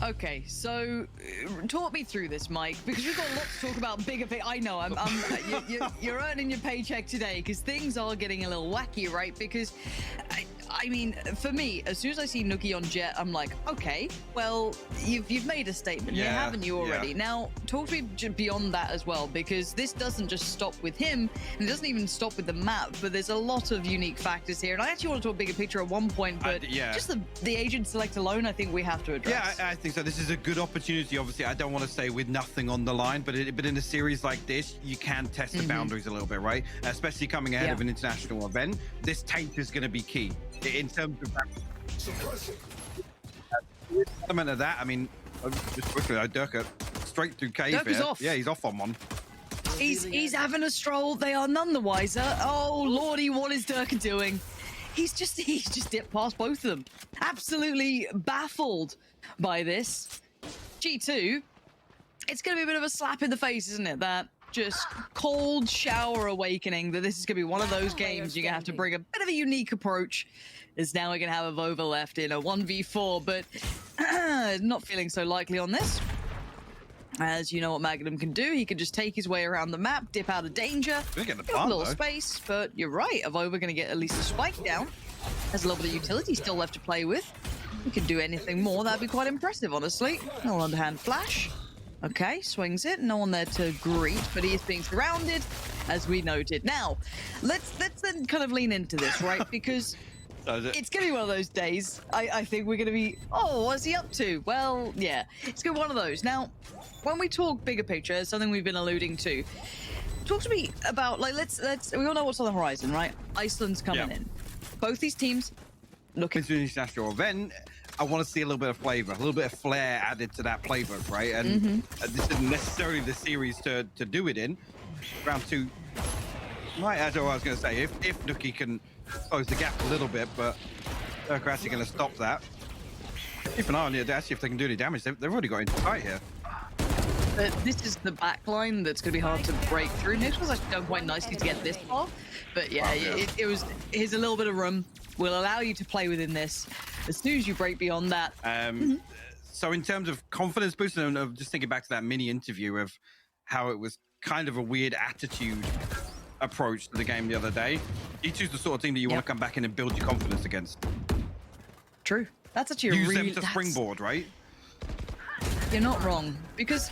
Okay, so talk me through this, Mike, because we've got a lot to talk about. Bigger picture. I know you're earning your paycheck today because things are getting a little wacky, right? Because I mean, for me, as soon as I see Nuki on Jet, I'm like, okay, well, you've made a statement, haven't you already? Yeah. Now, talk to me beyond that as well, because this doesn't just stop with him, and it doesn't even stop with the map, but there's a lot of unique factors here. And I actually want to talk bigger picture at one point, but just the agent select alone, I think we have to address. Yeah, I think so. This is a good opportunity. Obviously, I don't want to say with nothing on the line, but in a series like this, you can test the boundaries a little bit, right? Especially coming ahead of an international event. This tape is going to be key in terms of that. Element of that, I mean, just quickly, Durka straight through cave Durka's here. Off. Yeah, he's off on one. He's having a stroll. They are none the wiser. Oh lordy, what is Durka doing? He's just dipped past both of them. Absolutely baffled by this. G2, it's going to be a bit of a slap in the face, isn't it? That just cold shower awakening that this is going to be one of those games you're going to have to bring a bit of a unique approach. Is now we're going to have a Vova left in a 1v4, but not feeling so likely on this. As you know what Magnum can do, he can just take his way around the map, dip out of danger. Get a little space, but you're right. Avova going to get at least a spike down. Has a little bit of utility still left to play with. He can do anything more. That'd be quite impressive, honestly. No underhand flash. Okay, swings it. No one there to greet, but he is being surrounded, as we noted. Now, let's then kind of lean into this, right? Because it's going to be one of those days. I think we're going to be, oh, what's he up to? Well, yeah, it's going to be one of those. Now, when we talk bigger picture, something we've been alluding to, talk to me about, like, let's we all know what's on the horizon, right? Iceland's coming in. Both these teams looking to an international event. I want to see a little bit of flavor, a little bit of flair added to that playbook, right? And this isn't necessarily the series to do it in. Round two, right, as I was going to say, if Nuki can close the gap a little bit, but they're actually going to stop that. Keep an eye on it, actually, if they can do any damage. They've already got into fight here. But this is the backline that's going to be hard to break through. Nick was actually done quite nicely to get this far. But yeah, here's a little bit of room. Will allow you to play within this. As soon as you break beyond that. So in terms of confidence boost, and I'm just thinking back to that mini interview of how it was kind of a weird attitude approach to the game the other day. G2's the sort of team that you want to come back in and build your confidence against. True. That's actually use them to springboard, right? You're not wrong, because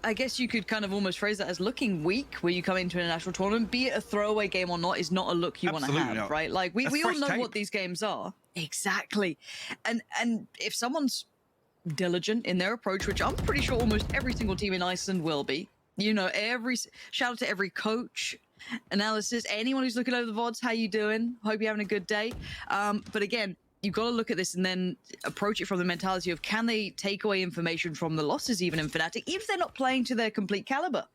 I guess you could kind of almost phrase that as looking weak where you come into a national tournament, be it a throwaway game or not, is not a look you want to have, right? Like we all know what these games are. Exactly. And if someone's diligent in their approach, which I'm pretty sure almost every single team in Iceland will be, you know, shout out to every coach, analysis, anyone who's looking over the VODs, how you doing? Hope you're having a good day. But again, you've got to look at this and then approach it from the mentality of, can they take away information from the losses, even in FNATIC, even if they're not playing to their complete caliber?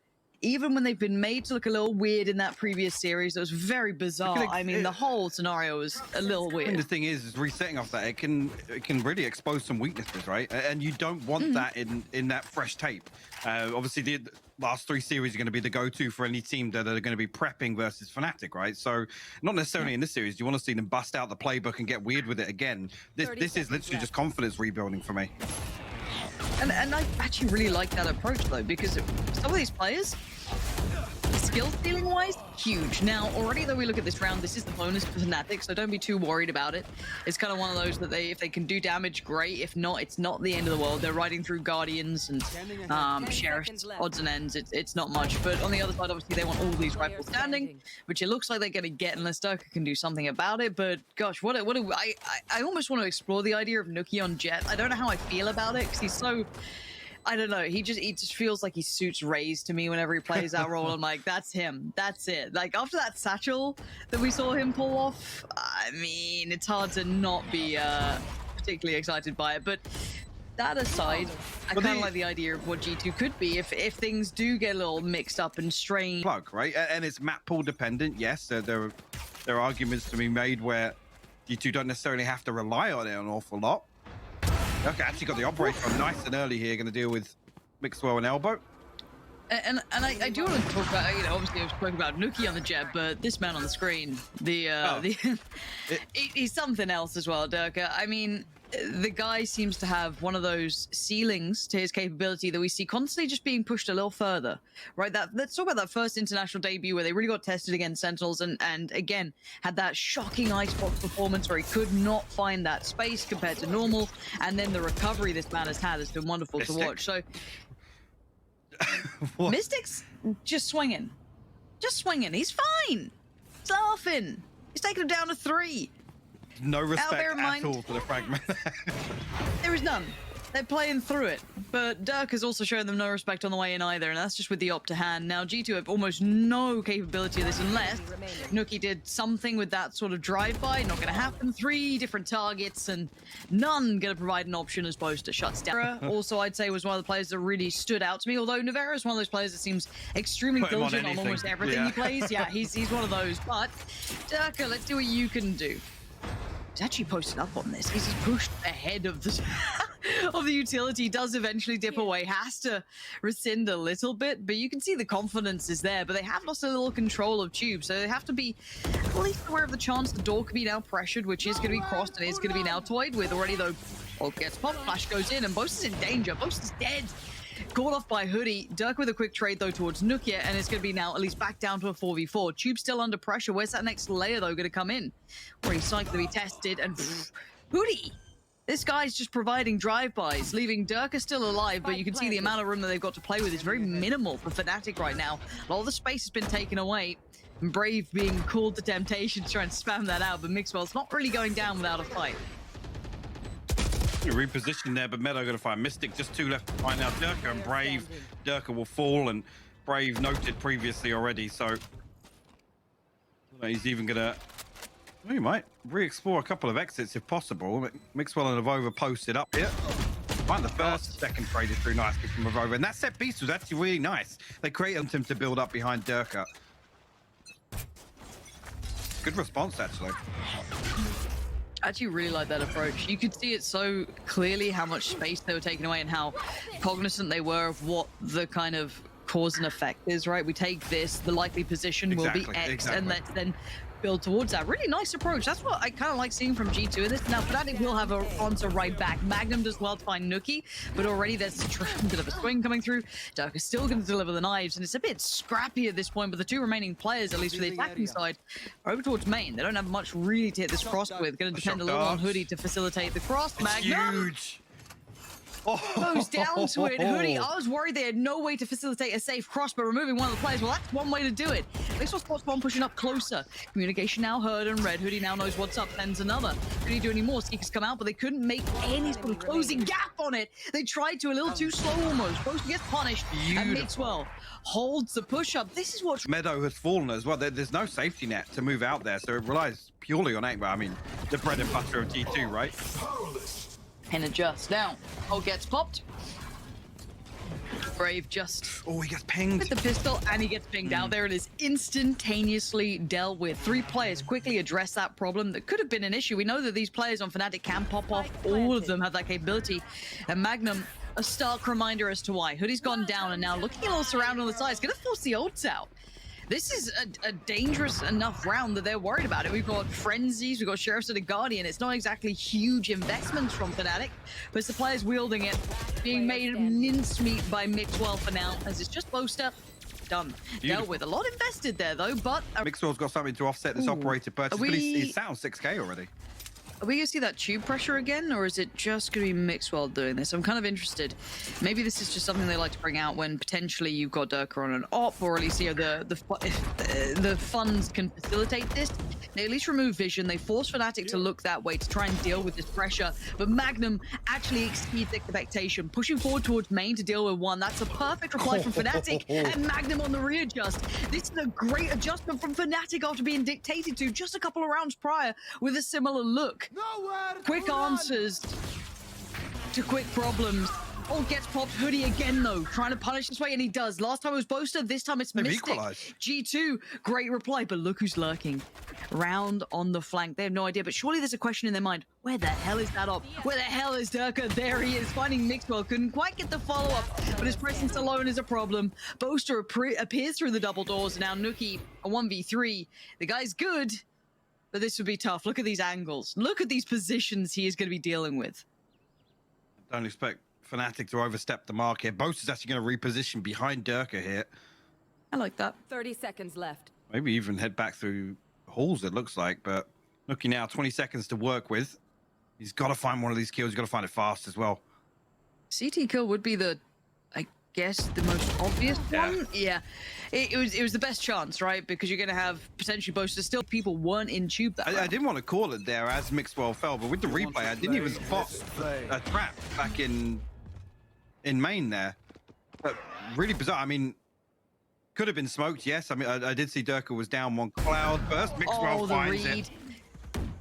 Even when they've been made to look a little weird in that previous series, that was very bizarre. I mean, the whole scenario was a little weird. And the thing is resetting off that, it can really expose some weaknesses, right? And you don't want that in that fresh tape. Obviously, the last three series are going to be the go-to for any team that are going to be prepping versus FNATIC, right? So not necessarily in this series. You want to see them bust out the playbook and get weird with it again. This is literally just confidence rebuilding for me. And I actually really like that approach, though, because some of these players, skill stealing wise, huge. Now, already though we look at this round, this is the bonus for FNATIC, so don't be too worried about it. It's kind of one of those that if they can do damage, great. If not, it's not the end of the world. They're riding through Guardians and Sheriffs, odds and ends. It's not much. But on the other side, obviously, they want all these rifles standing, which it looks like they're going to get unless Durka can do something about it. But gosh, I almost want to explore the idea of Nuki on Jet. I don't know how I feel about it because he's so... I don't know. He just feels like he suits Raze to me whenever he plays that role. I'm like, that's him. That's it. Like after that satchel that we saw him pull off, I mean, it's hard to not be particularly excited by it. But that aside, I kind of like the idea of what G2 could be if things do get a little mixed up and strange. Plug, right? And it's map pool dependent. Yes, there are arguments to be made where G2 don't necessarily have to rely on it an awful lot. Okay, actually got the operator on nice and early here, going to deal with Mixwell and Elbow. And I do want to talk about, obviously I've spoken about Nuki on the jet, but this man on the screen, he's something else as well, Durka. I mean, the guy seems to have one of those ceilings to his capability that we see constantly just being pushed a little further, right? Let's talk about that first international debut where they really got tested against Sentinels and again, had that shocking icebox performance where he could not find that space compared to normal, and then the recovery this man has had has been wonderful to watch. So, Mystic's just swinging. He's fine. He's laughing. He's taking him down to 3. No respect at all for the fragment. There is none. They're playing through it. But Dirk has also shown them no respect on the way in either, and that's just with the op to hand. Now, G2 have almost no capability of this unless Nuki did something with that sort of drive-by. Not going to happen. 3 different targets, and none going to provide an option as opposed to shuts down. Also, I'd say was one of the players that really stood out to me, although Navarro is one of those players that seems extremely diligent on almost everything he plays. Yeah, he's one of those. But, Dirk, let's see what you can do. He's actually posted up on this. He's pushed ahead of the of the utility. Does eventually dip away. Has to rescind a little bit, but you can see the confidence is there. But they have lost a little control of Tube, so they have to be at least aware of the chance the door could be now pressured, which is going to be crossed and is going to be now toyed with already. Though, gets popped. Flash goes in, and Boast is in danger. Boast is dead. Caught off by Hoodie. Dirk with a quick trade, though, towards Nukia, and it's going to be now at least back down to a 4v4. Tube still under pressure. Where's that next layer, though, going to come in? Where he's likely to be tested, and Hoodie! This guy's just providing drive-bys, leaving Dirk still alive, but you can see the amount of room that they've got to play with is very minimal for Fnatic right now. A lot of the space has been taken away, and Brave being called to temptation to try and spam that out, but Mixwell's not really going down without a fight. Repositioning there, but Meadow going to find Mystic. Just 2 left to find out. Durka and Brave. Durka will fall, and Brave noted previously already, so he's even going to... Well, he might re-explore a couple of exits if possible. Mixwell and Avova posted up here. Find the first and second traded through nicely from Avova, and that set piece was actually really nice. They created him to build up behind Durka. Good response, actually. I actually really like that approach. You could see it so clearly how much space they were taking away and how cognizant they were of what the kind of cause and effect is, right? We take this, the likely position will be X, and let's then build towards that. Really nice approach. That's what I kind of like seeing from G2 in this. Now, Fnatic will have an answer right back. Magnum does well to find Nuki, but already there's a bit of a swing coming through. Dirk is still going to deliver the knives, and it's a bit scrappy at this point, but the 2 remaining players, at least for the attacking side, are over towards main. They don't have much really to hit this cross with. Going to depend a little on Hoodie to facilitate the cross. Magnum! Huge! Goes down to it. Hoodie, I was worried they had no way to facilitate a safe cross, but removing one of the players, well, that's one way to do it. This was Spot Spawn pushing up closer. Communication now heard and read. Hoodie now knows what's up, sends another. Hoodie do any more. Seekers come out, but they couldn't make any sort of closing gap on it. They tried to, a little too slow almost. Both gets punished, and Mixwell holds the push-up. This is what... Meadow has fallen as well. There's no safety net to move out there, so it relies purely on aim. I mean, the bread and butter of G2, right? And adjust now. Gets popped. Brave just... Oh, he gets pinged. With the pistol, and he gets pinged out there. It is instantaneously dealt with. 3 players quickly address that problem that could have been an issue. We know that these players on Fnatic can pop off. All of them have that capability. And Magnum, a stark reminder as to why. Hoodie's gone down, and now looking at all surround on the side, it's going to force the ults out. This is a dangerous enough round that they're worried about it. We've got Frenzies, we've got Sheriffs of the Guardian. It's not exactly huge investments from Fnatic, but it's the players wielding it, being made mincemeat by Mixwell for now, as it's just Boaster. Done. Dealt with. A lot invested there, though, but... Mixwell's got something to offset this operator purchase, but he's out 6k already. Are we going to see that tube pressure again, or is it just going to be Mixwell doing this? I'm kind of interested. Maybe this is just something they like to bring out when potentially you've got Durka on an op, or at least the funds can facilitate this. They at least remove vision. They force Fnatic to look that way to try and deal with this pressure. But Magnum actually exceeds expectation, pushing forward towards main to deal with one. That's a perfect reply from Fnatic, and Magnum on the readjust. This is a great adjustment from Fnatic after being dictated to just a couple of rounds prior with a similar look. Quick answers to quick problems. Oh, gets popped. Hoodie again, though. Trying to punish this way, and he does. Last time it was Boaster. This time it's They've Mystic. equalized. G2, great reply, but look who's lurking. Round on the flank. They have no idea, but surely there's a question in their mind. Where the hell is that op? Where the hell is Durka? There he is, finding Mixwell. Couldn't quite get the follow-up, but his presence alone is a problem. Boaster appears through the double doors. Now Nuki, a 1v3. The guy's good, but this would be tough. Look at these angles. Look at these positions he is going to be dealing with. Don't expect FNATIC to overstep the mark here. Boaster's actually going to reposition behind Durka here. I like that. 30 seconds left. Maybe even head back through halls, it looks like. But Nuki now, 20 seconds to work with. He's got to find one of these kills. He's got to find it fast as well. CT kill would be the, I guess, the most obvious one. Yeah, it was the best chance, right? Because you're going to have potentially Boaster. Still, people weren't in tube that I didn't want to call it there as Mixwell fell, but with the replay, I didn't even spot a trap back in main there. But really bizarre. I mean, could have been smoked, yes. I mean, I did see Durka was down one cloud first. Mixwell finds it.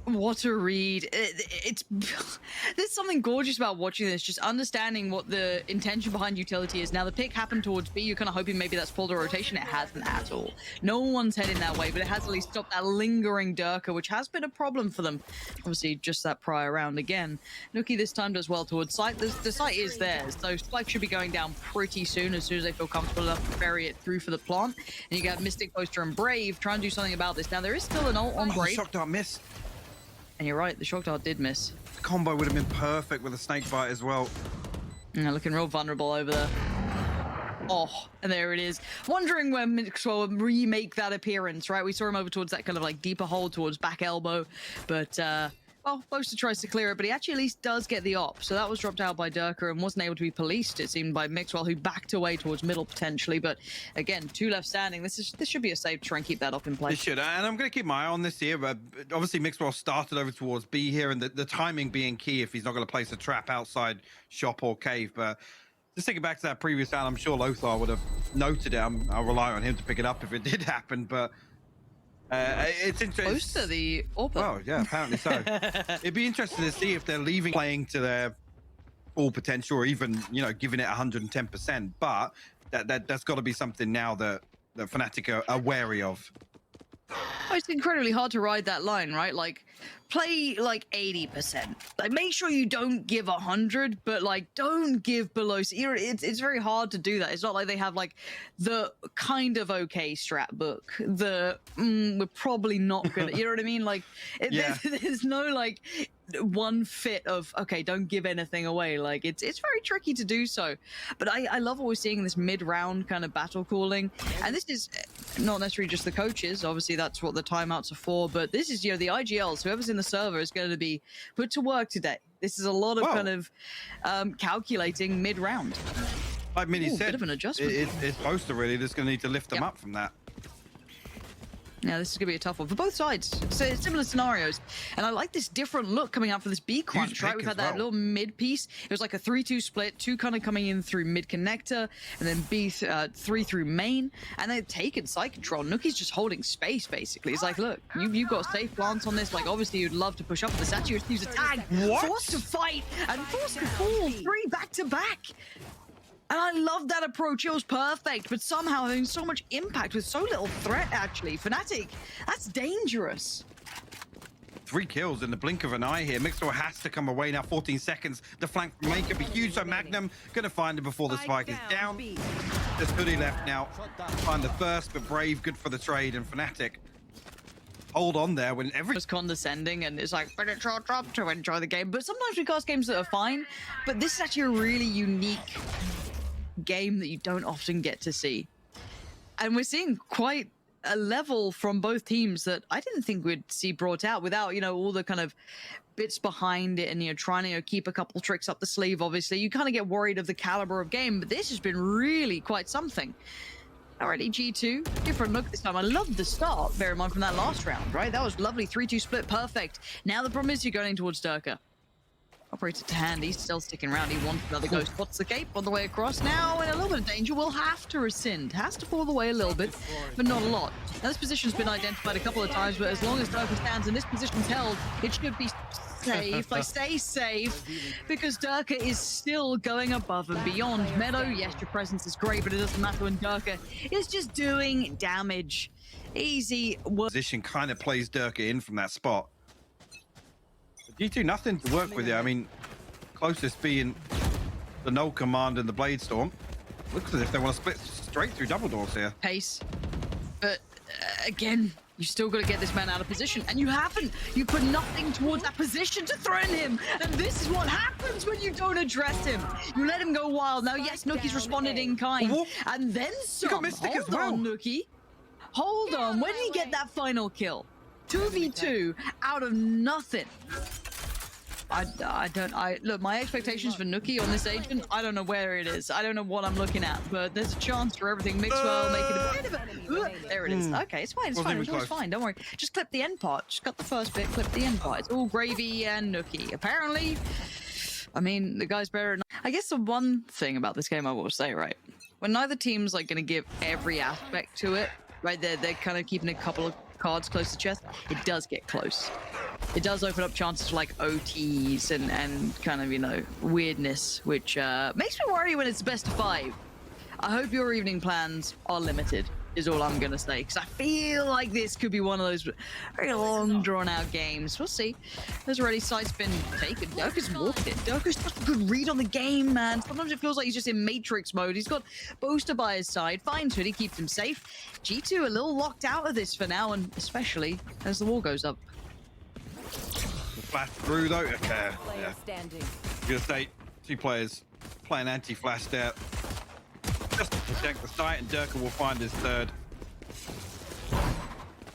What a read. It's there's something gorgeous about watching this, just understanding what the intention behind utility is. Now the pick happened towards B. You're kind of hoping maybe that's pulled a rotation. It hasn't at all. No one's heading that way, but it has at least stopped that lingering Durka, which has been a problem for them. Obviously, just that prior round again. Nuki this time does well towards site. The site is theirs, so Spike should be going down pretty soon as they feel comfortable enough to ferry it through for the plant. And you got Mystic, Boaster, and Brave trying to do something about this. Now there is still an ult on Brave. Shock dart miss. And you're right, the shock dart did miss. The combo would have been perfect with a snake bite as well. Yeah, looking real vulnerable over there. Oh, and there it is. Wondering when Mixwell will remake that appearance, right? We saw him over towards that kind of like deeper hole towards back elbow, but well, Boaster tries to clear it, but he actually at least does get the op. So that was dropped out by Durka and wasn't able to be policed, it seemed, by Mixwell, who backed away towards middle potentially. But again, 2 left standing. This should be a save to try and keep that op in play. It should, and I'm going to keep my eye on this here. But obviously, Mixwell started over towards B here, and the timing being key if he's not going to place a trap outside shop or cave. But just thinking back to that previous round, I'm sure Lothar would have noted it. I'll rely on him to pick it up if it did happen, but it's interesting. Close to the AWP. Well, yeah, apparently so. It'd be interesting to see if they're leaving playing to their full potential, or even, you know, giving it 110%. But that's got to be something now that FNATIC are wary of. Oh, it's incredibly hard to ride that line, right? Like, play like 80%. Like, make sure you don't give 100, but like, don't give below. It's very hard to do that. It's not like they have like the kind of okay strat book. We're probably not gonna. You know what I mean? Like, there's no like one fit of okay, don't give anything away. Like, it's very tricky to do so. But I love what we're seeing in this mid-round kind of battle calling, and this is not necessarily just the coaches. Obviously, that's what the timeouts are for. But this is, you know, the IGLs. Whoever's in the server is going to be put to work today. This is a lot of kind of calculating mid-round. Like Minnie said, bit of an adjustment. It's Boaster really that's going to need to lift them up from that. Now, this is going to be a tough one for both sides. So similar scenarios. And I like this different look coming out for this B crunch, right? We've had that little mid piece. It was like a 3-2 split, 2 kind of coming in through mid connector, and then B 3 through main. And they've taken side control. Nuki's just holding space, basically. It's like, look, you've got safe plants on this. Like, obviously, you'd love to push up, but the statue receives a tag. Forced to fight, and forced to fall 3 back-to-back. And I love that approach. It was perfect, but somehow having so much impact with so little threat, actually. FNATIC, that's dangerous. 3 kills in the blink of an eye here. Mixwell has to come away now. 14 seconds. The flank from Main could be huge, so Magnum going to find him before the spike is down. Just Hoodie left now. Find the first, but Brave good for the trade, and FNATIC hold on there when every was condescending, and it's like, but it's your job to enjoy the game. But sometimes we cast games that are fine, but this is actually a really unique game that you don't often get to see. And we're seeing quite a level from both teams that I didn't think we'd see brought out without, you know, all the kind of bits behind it and, you know, trying to keep a couple tricks up the sleeve. Obviously, you kind of get worried of the caliber of game, but this has been really quite something. Alrighty, G2, different look this time. I love the start, bear in mind, from that last round, right? That was lovely, 3-2 split, perfect. Now the problem is you're going towards Durka. Operator to hand, he's still sticking around. He wants another go. Spots the cape on the way across. Now in a little bit of danger, will have to rescind. Has to fall away a little bit, but not a lot. Now this position's been identified a couple of times, but as long as Durka stands and this position's held, it should be safe. I stay safe because Durka is still going above and beyond. Meadow, yes, your presence is great, but it doesn't matter when Durka is just doing damage. Easy work. Position kind of plays Durka in from that spot. G2, nothing to work with here. I mean, closest being the Null Command and the Blade Storm. Looks as if they want to split straight through double doors here. Pace. But again, you still got to get this man out of position, and you haven't. You put nothing towards that position to threaten him, and this is what happens when you don't address him. You let him go wild. Now, yes, Nookie's responded in kind, and then some. You got Mystic as well. On, Nookie. Hold on. When did he get that final kill? 2v2 out of nothing. Look, my expectations for Nookie on this agent, I don't know where it is. I don't know what I'm looking at, but there's a chance for everything. Mixwell making a bit of a... There it is. Okay, it's fine, it's fine, it's fine. Don't worry. Just clip the end part. Just cut the first bit, clip the end part. It's all gravy and Nookie. Apparently, I mean, the guy's better. I guess the one thing about this game I will say, right, when neither team's like going to give every aspect to it, right, they're kind of keeping a couple of cards close to chest, it does get close. It does open up chances for like OTs and kind of, you know, weirdness, which makes me worry when it's best of 5. I hope your evening plans are limited, is all I'm gonna say, because I feel like this could be one of those very long, drawn-out games. We'll see. There's already sites been taken. Durka's walked it. Durka's such a good read on the game, man. Sometimes it feels like he's just in Matrix mode. He's got Booster by his side. Finds Hoodie, keeps him safe. G2 a little locked out of this for now, and especially as the wall goes up. Flash through though. Okay. Yeah. Gonna say 2 players playing anti-flash there. Just to protect the site, and Durka will find his third.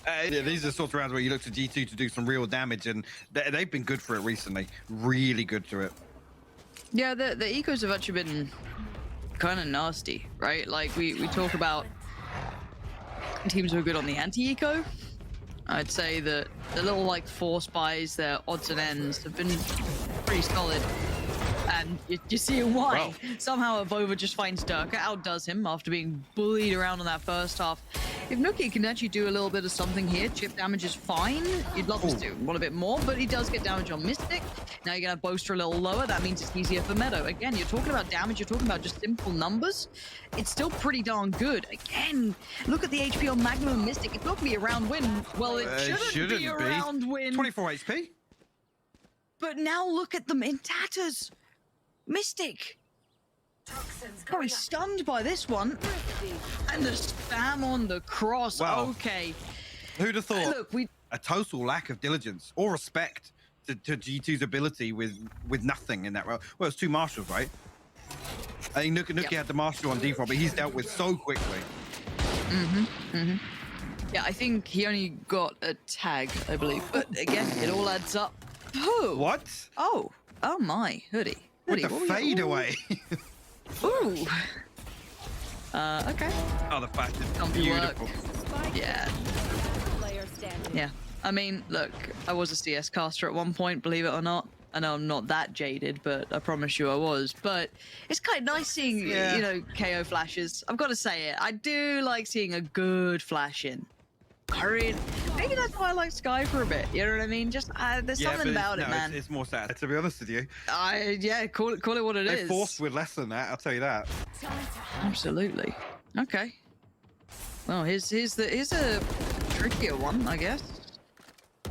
Yeah, these are the sorts of rounds where you look to G2 to do some real damage, and they've been good for it recently. Really good to it. Yeah, the ecos have actually been kind of nasty, right? Like we talk about teams who are good on the anti-eco. I'd say that the little like force buys, their odds and ends have been pretty solid. And you see why. Wow. Somehow Avova just finds Durka, outdoes him after being bullied around in that first half. If Nookie can actually do a little bit of something here, chip damage is fine. You'd love to do want a bit more, but he does get damage on Mystic. Now you're going to Boaster a little lower. That means it's easier for Meadow. Again, you're talking about damage. You're talking about just simple numbers. It's still pretty darn good. Again, look at the HP on Magnum and Mystic. It's not going to be a round win. Well, it shouldn't be a round win. 24 HP. But now look at them in tatters. Mystic. Probably stunned by this one. And the spam on the cross. Wow. Okay. Who'd have thought Look, a total lack of diligence or respect to G2's ability with nothing in that round. Well, it's 2 marshals, right? I think Nookie had the marshal on default, but he's dealt with so quickly. Yeah, I think he only got a tag, I believe. But again, it all adds up. Oh. What? Oh my, Hoodie. With the fade away. Ooh. Okay. Oh, the flash is Comfy beautiful. work. Yeah. Yeah. I mean, look, I was a CS caster at one point, believe it or not. I know I'm not that jaded, but I promise you I was. But it's kind of nice seeing, you know, KO flashes. I've got to say it. I do like seeing a good flash in. Maybe that's why I like Sky for a bit. You know what I mean? Just there's something about it, man. It's more sad, to be honest with you. Yeah, call it what it is. They're forced with less than that. I'll tell you that. Absolutely. Okay. Well, here's a trickier one, I guess.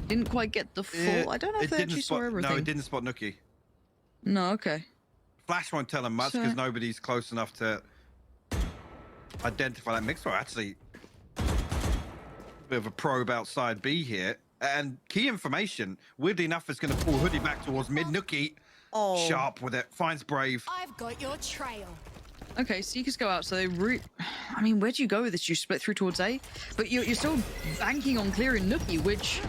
Didn't quite get the full. I don't know if they actually saw everything. No, it didn't spot Nookie. No, okay. Flash won't tell him much because nobody's close enough to identify that Mixwell. Actually, bit of a probe outside B here, and key information, weirdly enough, is going to pull Hoodie back towards mid. Nookie, sharp with it, finds Brave. I've got your trail. Okay, Seekers go out, so they I mean, where'd you go with this? You split through towards A, but you're still banking on clearing Nookie, which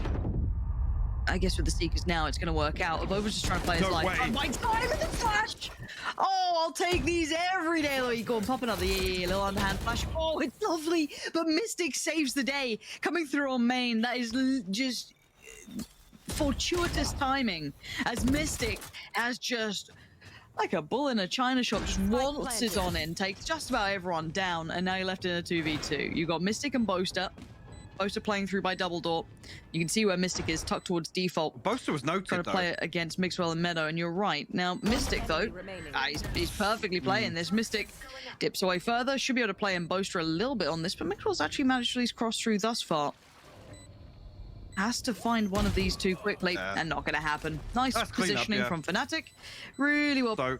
I guess with the Seekers now, it's going to work out. Avova's just trying to play his life. Oh my time with the flash! Oh, I'll take these every day. Look, you go and pop another little underhand flash. Oh, it's lovely. But Mystic saves the day. Coming through on main, that is just fortuitous timing. As Mystic has just, like a bull in a china shop, just waltzes on in, takes just about everyone down, and now you're left in a 2v2. You got Mystic and Boaster. Boaster playing through by double door. You can see where Mystic is, tucked towards default. Boaster was noted, Trying to play it against Mixwell and Meadow, and you're right. Now, Mystic, though, he's perfectly playing this. Mystic dips away further, should be able to play in Boaster a little bit on this, but Mixwell's actually managed to at least cross through thus far. Has to find one of these two quickly, and not going to happen. Nice positioning from FNATIC. Really well. So,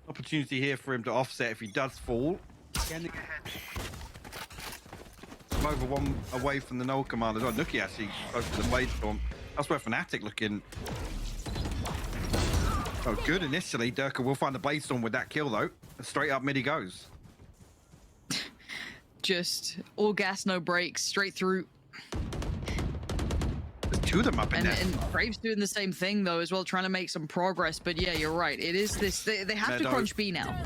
opportunity here for him to offset if he does fall. Scanning ahead. I'm over one away from the null command as well. Nuki actually close to the blade storm. That's where FNATIC looking. Oh, good initially. Durka will find the blade storm with that kill though. Straight up mid he goes. Just all gas, no brakes, straight through. There's two of them up in there. And Brave's doing the same thing though as well, trying to make some progress. But yeah, you're right. It is this. They have to crunch B now.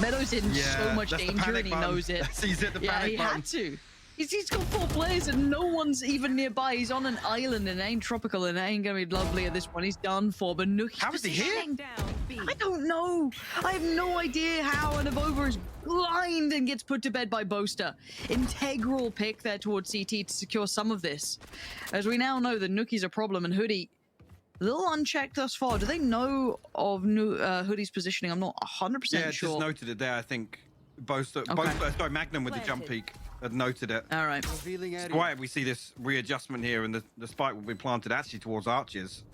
Meadow's in so much danger and he knows it. He's hit the panic button. Had to. He's got 4 players and no one's even nearby. He's on an island and it ain't tropical and it ain't gonna be lovely at this point. He's done for. But Nuki, how is he here? I don't know. I have no idea how. And Avova is blind and gets put to bed by Boaster. Integral pick there towards CT to secure some of this. As we now know that Nuki's a problem and Hoodie, a little unchecked thus far. Do they know of Hoodie's positioning? I'm not 100% sure. Yeah, just noted it there. I think Boaster, sorry, Magnum with the jump peak had noted it. All right. It's why we see this readjustment here, and the spike will be planted actually towards Arches.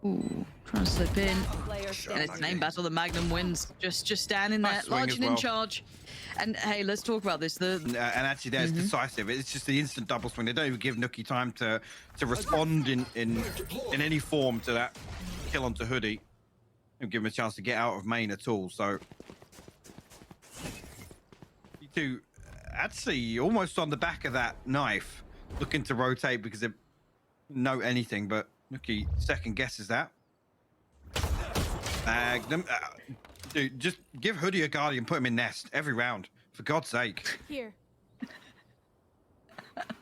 Ooh, trying to slip in. And it's an aim battle. The Magnum wins. Just standing there, large and in charge. And hey, let's talk about this. And actually, there's decisive. It's just the instant double swing. They don't even give Nuki time to respond in any form to that kill onto Hoodie, and give him a chance to get out of main at all. So, you two actually almost on the back of that knife, looking to rotate because they know anything, but Nuki second guesses that. Magnum, dude, just give Hoodie a Guardian, put him in nest every round, for God's sake. Here.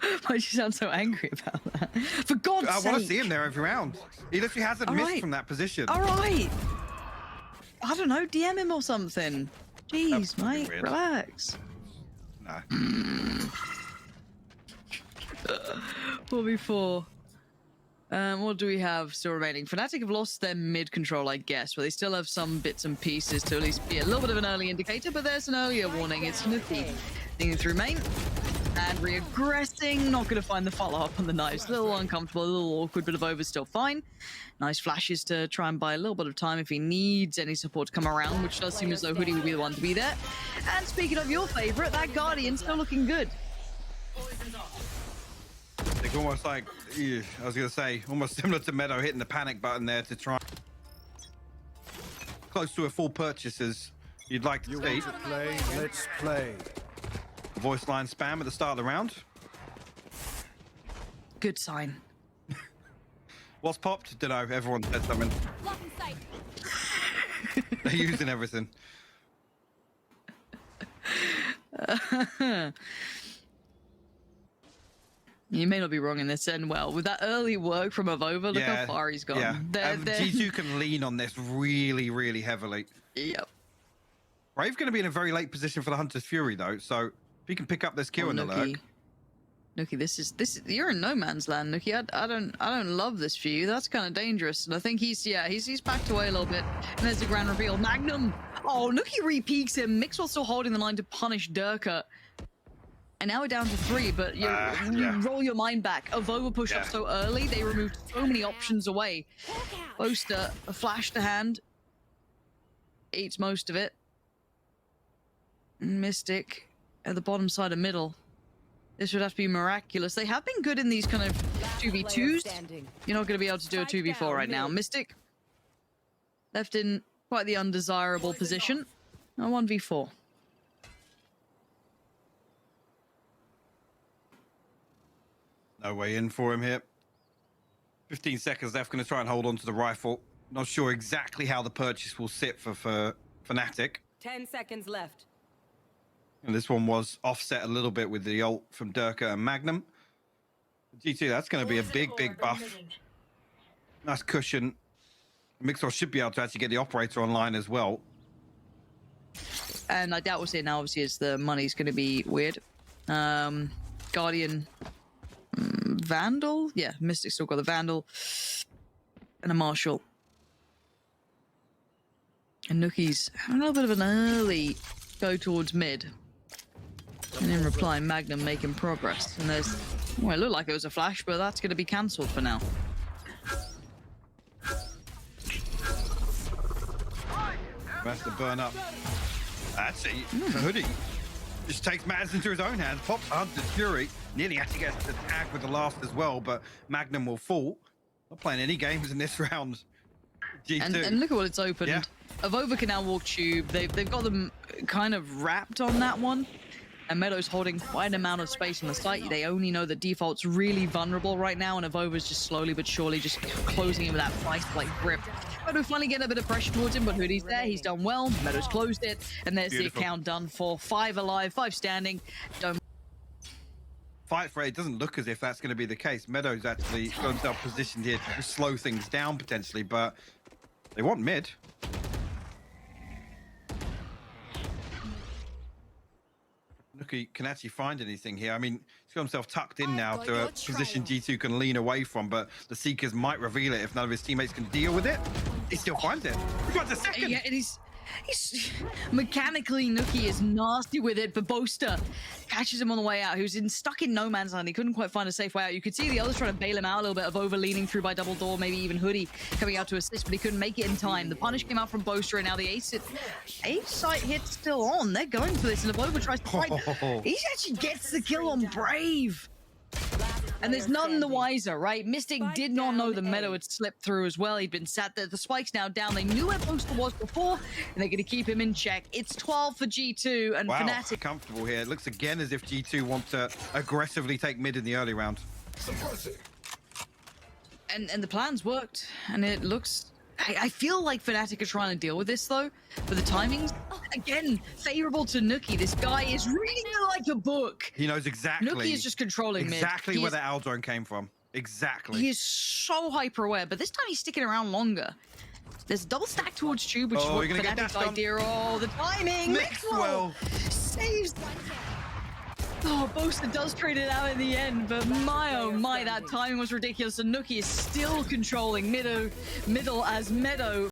Why do you sound so angry about that? For God's sake! I want to see him there every round. Even if he hasn't missed from that position. All right. I don't know, DM him or something. Jeez, mate, relax. No. 4v4. What do we have still remaining? FNATIC have lost their mid control, I guess, but they still have some bits and pieces to at least be a little bit of an early indicator, but there's an earlier warning. It's Nuki thinking through main and regressing. Not going to find the follow-up on the knives. A little uncomfortable, a little awkward, but Avova's still fine. Nice flashes to try and buy a little bit of time if he needs any support to come around, which does seem as though Hoodie will be the one to be there. And speaking of your favorite, that Guardian still looking good. It's almost like, I was going to say, almost similar to Meadow hitting the panic button there to try. Close to a full purchase as you'd like to see. Play, let's play. Voice line spam at the start of the round. Good sign. What's popped? Don't know. Everyone said something. They're using everything. You may not be wrong in this, and well, with that early work from Avova, look how far he's gone. Yeah, G2 can lean on this really, really heavily. Yep. Brave going to be in a very late position for the Hunter's Fury, though, so if he can pick up this kill in the lurk. Nuki, this is you're in no man's land, Nuki. I don't love this for you. That's kind of dangerous. And I think he's backed away a little bit. And there's the grand reveal. Magnum. Oh, Nuki re-peeks him. Mixwell still holding the line to punish Durka. And now we're down to 3, but you roll your mind back. Avova pushed up so early, they removed so many options away. Boaster, a flash to hand. Eats most of it. Mystic at the bottom side of middle. This would have to be miraculous. They have been good in these kind of 2v2s. You're not going to be able to do a 2v4 right now. Mystic left in quite the undesirable position. A 1v4. No way in for him here. 15 seconds left. Going to try and hold on to the rifle. Not sure exactly how the purchase will sit for FNATIC. 10 seconds left. And this one was offset a little bit with the ult from Durka and Magnum. G2, that's going to be a big, big buff. Nice cushion. Mixwell should be able to actually get the operator online as well. and I doubt we'll see it now, obviously, as the money's going to be weird. Guardian, Vandal? Yeah, Mystic still got the Vandal. And a Marshal. And Nookie's having a little bit of an early go towards mid. And in reply, Magnum making progress. And there's... Well, it looked like it was a flash, but that's going to be cancelled for now. Has to burn up. That's it. Hoodie just takes matters into his own hands. Pops Hunter Fury. Nearly actually gets the tag with the last as well, but Magnum will fall. Not playing any games in this round. G2. And look at what it's opened. Yeah. Avova can now walk tube. They've got them kind of wrapped on that one. And Meadow's holding quite an amount of space on the site. They only know that default's really vulnerable right now, and Avova's just slowly but surely just closing him with that vice-like grip. Meadow finally getting a bit of pressure towards him, but Hoodie's there. He's done well. Meadow's closed it, and there's the account done for 5 alive, 5 standing. Don't fight for it. It doesn't look as if that's going to be the case. Meadow's actually got himself positioned here to slow things down potentially, but they want mid. Nookie can actually find anything here. I mean, he's got himself tucked in now to a position G2 can lean away from, but the Seekers might reveal it if none of his teammates can deal with it. He still finds it. He finds a second. Yeah, and he's mechanically, Nookie is nasty with it, but Boaster catches him on the way out. He was stuck in no man's land. He couldn't quite find a safe way out. You could see the others trying to bail him out a little bit, of over leaning through by double door, maybe even Hoodie coming out to assist, but he couldn't make it in time. The punish came out from Boaster, and now the ace site hit still on. They're going for this, and Avova tries to fight. He actually gets the kill on Brave. And there's none the wiser, right? Mystic did not know the Meadow had slipped through as well. He'd been sat there. The spike's now down. They knew where Boaster was before, and they're going to keep him in check. It's 12 for G2, and wow, FNATIC comfortable here. It looks again as if G2 want to aggressively take mid in the early round. And the plans worked, and it looks... I feel like FNATIC are trying to deal with this, though, but the timings, again, favorable to Nookie. This guy is reading it like a book. He knows exactly. Nookie is just controlling mid. Exactly where the Aldrone came from. Exactly. He is so hyper-aware, but this time he's sticking around longer. There's a double stack towards Tube, which is what FNATIC's idea. Oh, the timing! Mixwell saves... Oh, Boaster does trade it out in the end, but my oh my, that timing was ridiculous. And Nookie is still controlling middle as Meadow